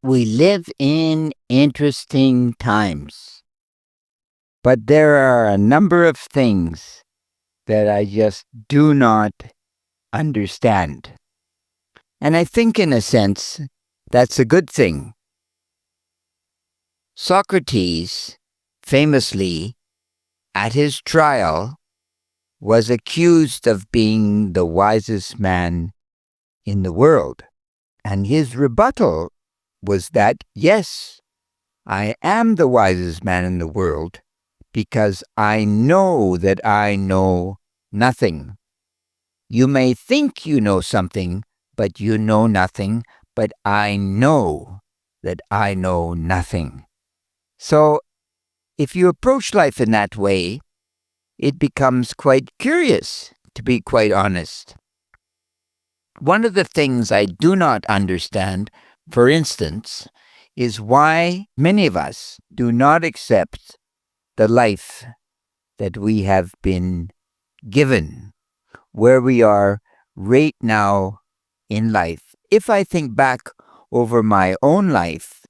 We live in interesting times, but there are a number of things that I just do not understand. And I think, in a sense, that's a good thing. Socrates, famously, at his trial, was accused of being the wisest man in the world. And his rebuttal was that, yes, I am the wisest man in the world because I know that I know nothing. You may think you know something, but you know nothing, but I know that I know nothing. So, if you approach life in that way, it becomes quite curious, to be quite honest. One of the things I do not understand, for instance, is why many of us do not accept the life that we have been given, where we are right now in life. If I think back over my own life,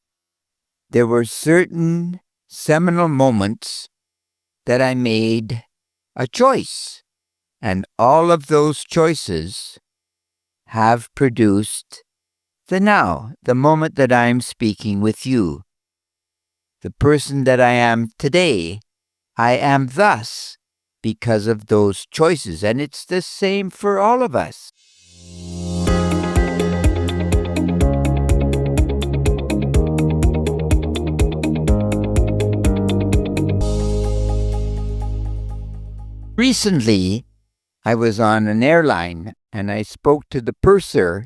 there were certain seminal moments that I made a choice, and all of those choices have produced the now, the moment that I'm speaking with you. The person that I am today, I am thus because of those choices, and it's the same for all of us. Recently, I was on an airline and I spoke to the purser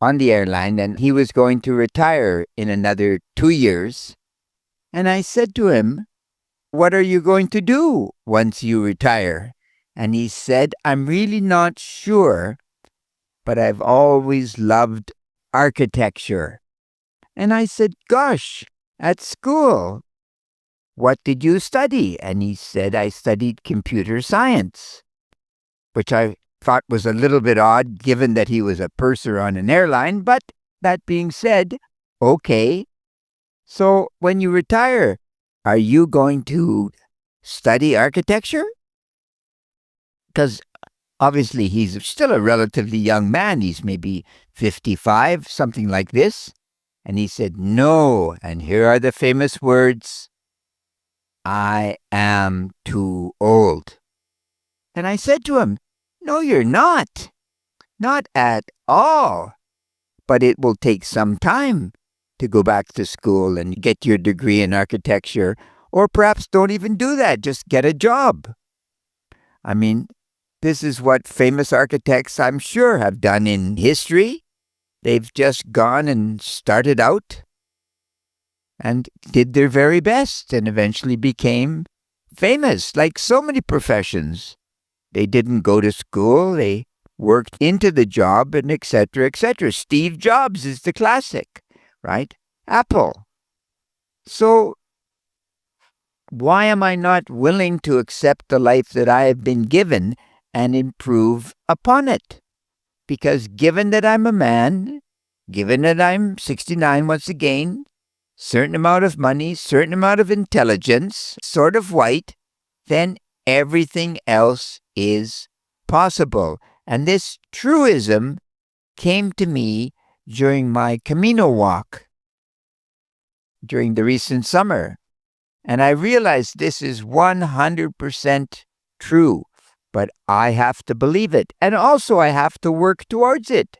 on the airline, and he was going to retire in another 2 years. And I said to him, "What are you going to do once you retire?" And he said, "I'm really not sure, but I've always loved architecture." And I said, "Gosh, at school, what did you study?" And he said, "I studied computer science," which I thought was a little bit odd given that he was a purser on an airline. But that being said, okay. So when you retire, are you going to study architecture? Because obviously he's still a relatively young man. He's maybe 55, something like this. And he said, "No." And here are the famous words, "I am too old." And I said to him, "No, you're not. Not at all. But it will take some time to go back to school and get your degree in architecture, or perhaps don't even do that, just get a job." I mean, this is what famous architects, I'm sure, have done in history. They've just gone and started out and did their very best and eventually became famous, like so many professions. They didn't go to school, they worked into the job, and etc., etc. Steve Jobs is the classic, right? Apple. So why am I not willing to accept the life that I have been given and improve upon it? Because given that I'm a man, given that I'm 69 once again, certain amount of money, certain amount of intelligence, sort of white, then everything else is possible. And this truism came to me during my Camino walk during the recent summer. And I realized this is 100% true, but I have to believe it. And also I have to work towards it.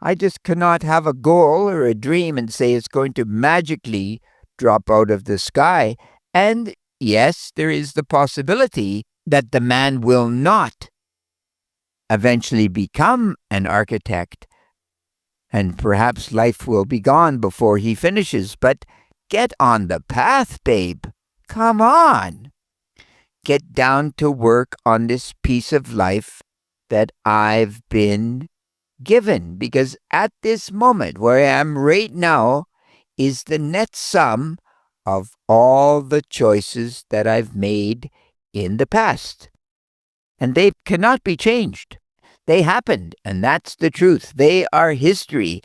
I just cannot have a goal or a dream and say it's going to magically drop out of the sky. And yes, there is the possibility that the man will not eventually become an architect, and perhaps life will be gone before he finishes. But get on the path, babe. Come on. Get down to work on this piece of life that I've been given. Because at this moment, where I am right now, is the net sum of all the choices that I've made in the past. And they cannot be changed. They happened, and that's the truth. They are history.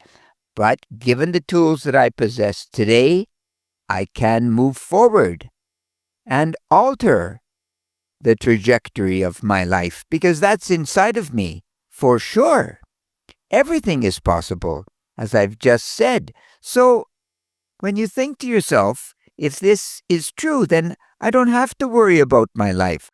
But given the tools that I possess today, I can move forward and alter the trajectory of my life because that's inside of me, for sure. Everything is possible, as I've just said. So when you think to yourself, if this is true, then I don't have to worry about my life.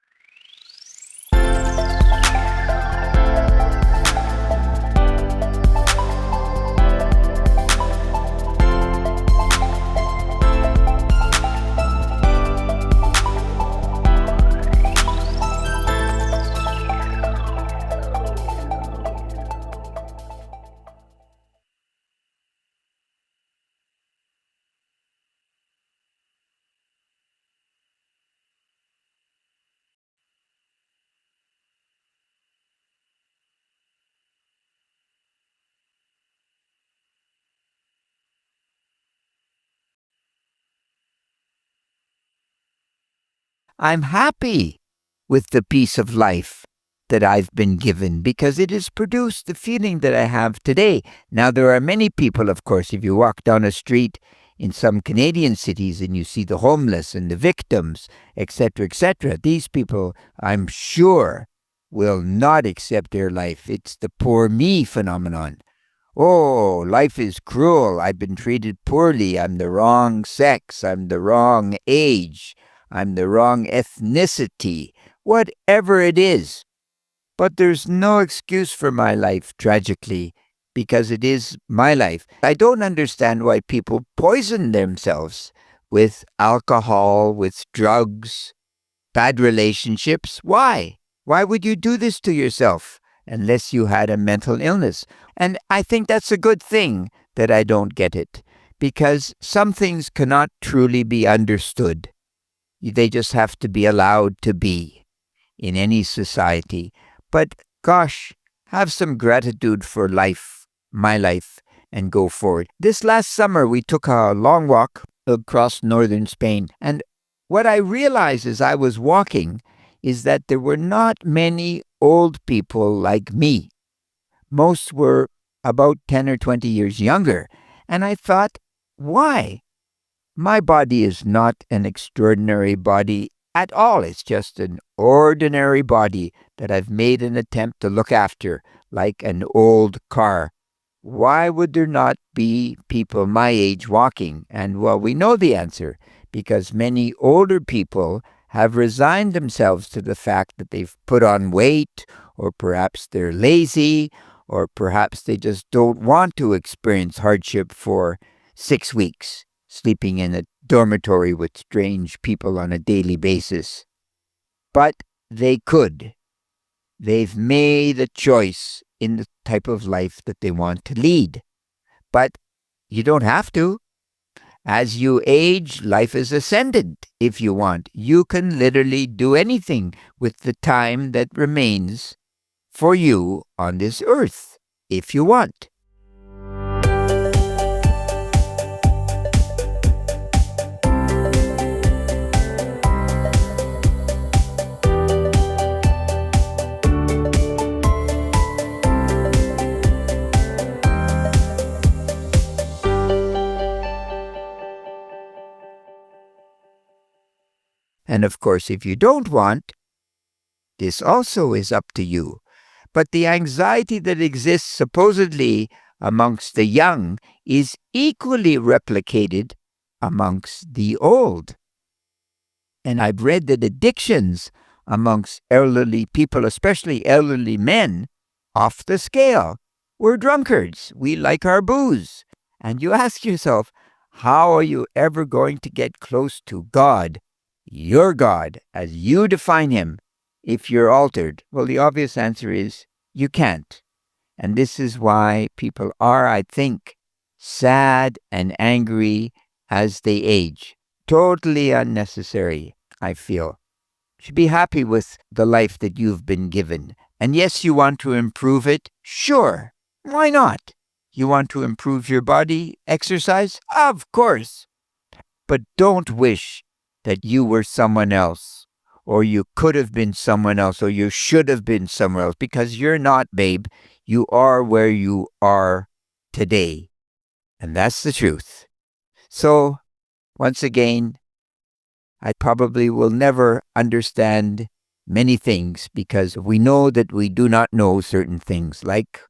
I'm happy with the piece of life that I've been given because it has produced the feeling that I have today. Now, there are many people, of course, if you walk down a street in some Canadian cities and you see the homeless and the victims, etc., these people, I'm sure, will not accept their life. It's the poor me phenomenon. Oh, life is cruel. I've been treated poorly. I'm the wrong sex. I'm the wrong age. I'm the wrong ethnicity. Whatever it is. But there's no excuse for my life, tragically, because it is my life. I don't understand why people poison themselves with alcohol, with drugs, bad relationships. Why? Why would you do this to yourself unless you had a mental illness? And I think that's a good thing that I don't get it, because some things cannot truly be understood. They just have to be allowed to be in any society. But gosh, have some gratitude for life, my life, and go forward. This last summer, we took a long walk across northern Spain. And what I realized as I was walking is that there were not many old people like me. Most were about 10 or 20 years younger. And I thought, why? My body is not an extraordinary body at all. It's just an ordinary body that I've made an attempt to look after, like an old car. Why would there not be people my age walking? And well, we know the answer, because many older people have resigned themselves to the fact that they've put on weight, or perhaps they're lazy, or perhaps they just don't want to experience hardship for 6 weeks, sleeping in a dormitory with strange people on a daily basis. But they could. They've made a choice in the type of life that they want to lead. But you don't have to. As you age, life is ascendant if you want. You can literally do anything with the time that remains for you on this earth, if you want. And of course, if you don't want, this also is up to you. But the anxiety that exists supposedly amongst the young is equally replicated amongst the old. And I've read that addictions amongst elderly people, especially elderly men, off the scale. We're drunkards. We like our booze. And you ask yourself, how are you ever going to get close to God, your God, as you define him, if you're altered? Well, the obvious answer is you can't. And this is why people are, I think, sad and angry as they age. Totally unnecessary, I feel. You should be happy with the life that you've been given. And yes, you want to improve it? Sure. Why not? You want to improve your body? Exercise? Of course. But don't wish that you were someone else, or you could have been someone else, or you should have been somewhere else, because you're not, babe. You are where you are today. And that's the truth. So, once again, I probably will never understand many things because we know that we do not know certain things. Like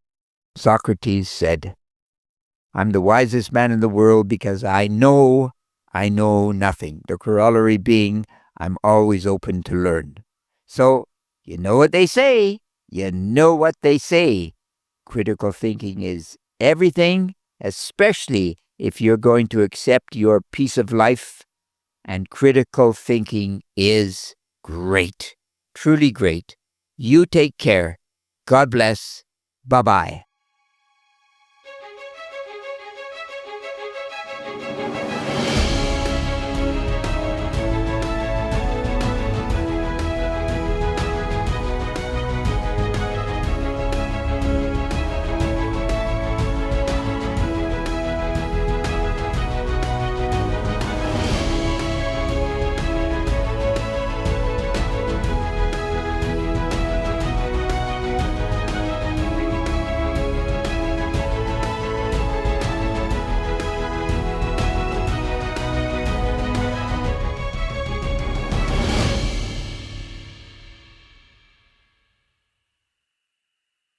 Socrates said, I'm the wisest man in the world because I know nothing. The corollary being, I'm always open to learn. So, you know what they say. You know what they say. Critical thinking is everything, especially if you're going to accept your piece of life. And critical thinking is great, truly great. You take care. God bless. Bye-bye.